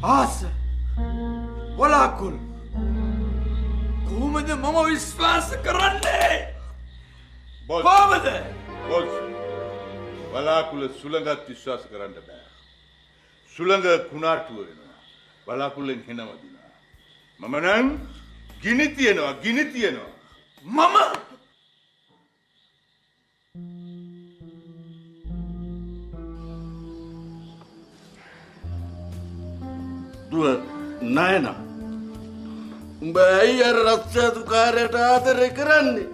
ආස වලාකුල් කොහොමද මම විශ්වාස කරන්නේ? කොහොමද? බොස් වලාකුල සුළඟත් විශ්වාස කරන්න බෑ. සුළඟ කුණාටුව වෙනවා. වලාකුලෙන් හෙන වදිනවා. මම නම් ගිනි තියනවා. මම දුව නයනා උඹ ඇයි අර රක්ෂාදුකාරයට ආදරය කරන්නේ?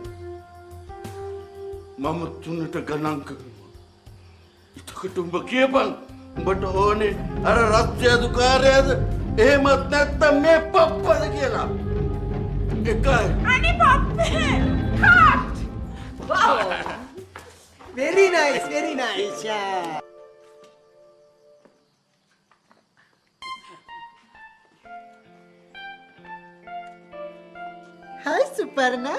මම 3ට ගණන් කරනවා. එතකොට උඹ කියපන් උඹට ඕනේ අර රක්ෂාදුකාරයද එහෙමත් නැත්නම් මේ පප්පද කියලා. එකයි. අනේ පප්පේ. Cut. Wow. Very nice, very nice. Yeah. Hi Suparna.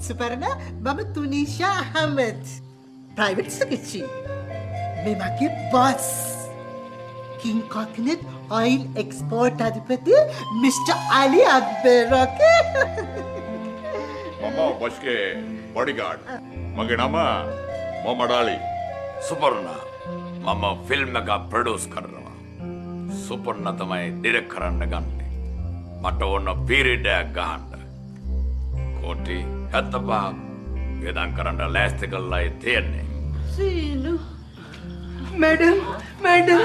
Suparna, mama Tunisha Ahmed. Private secretary. मैं माके boss king coconut oil export अधिपति मिस्टर अली अकबर ओके මම බොස්ගේ බොඩිගාඩ්. මගේ නම මොහමඩ් අලි. සුපර්ණ මම ෆිල්ම් එක ප්‍රොඩියුස් කරනවා. සුපර්ණ තමයි ඩිරෙක්ට් කරන්න ගන්නේ. මට ඕන පීරියඩ් එකක් ගහන්න. කෝටි 75 ගෙදම් කරන්න ලෑස්ති කරලායි තියෙන්නේ. सीनू मैडम मैडम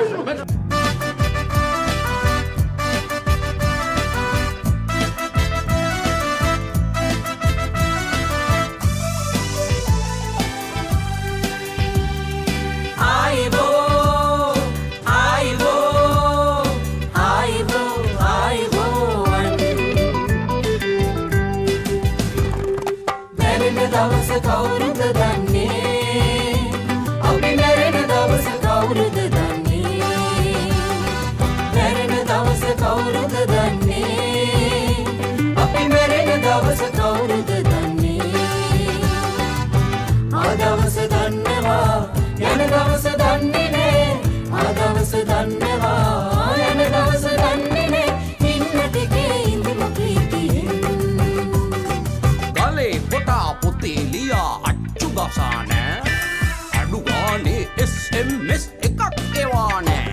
SMS එකක් එවා නෑ.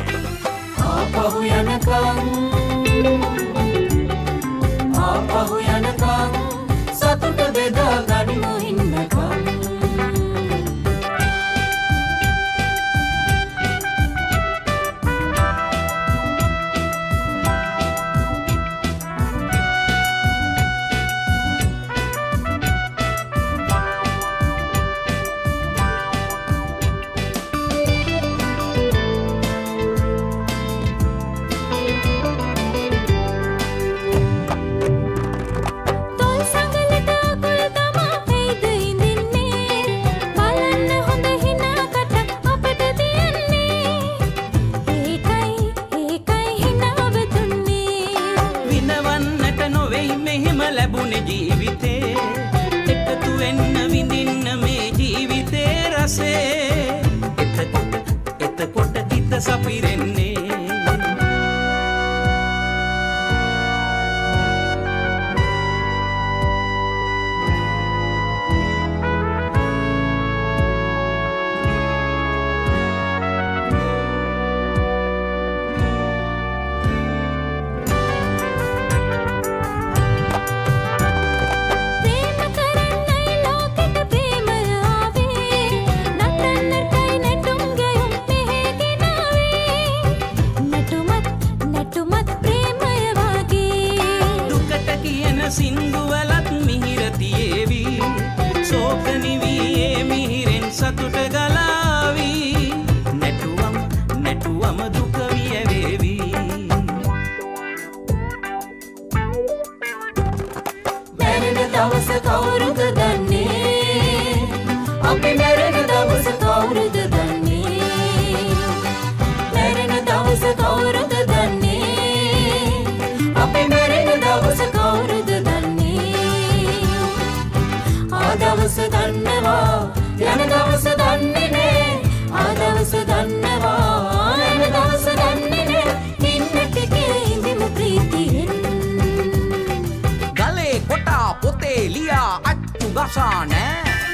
ආපහු යනකම් සතුට බෙදා ගනිමු ඉන්නකම්. එතකොට හිත සපිරෙන්නේ. සින්දුවලත් මිහිර තියේවි සෝක නිවී මිහිරෙන් සතුට ගලාවි නැටුවම දුක වියවේවි. මැරෙන දවස කවුරුද දන්නේ? අපි මැරෙන දවස කවුරුද දන්නේ? මැරෙන දවස කවුරුද දන්නේ? අපි මැරෙන දවස කවුරුද දවස දන්නවා යන දවස දන්නේ නෑ. ආ දවස දන්නවා යන දවස දන්නේ නෑ. ඉන්න ටිකේ කඩේ ලියා අච්චු ගසා නෑ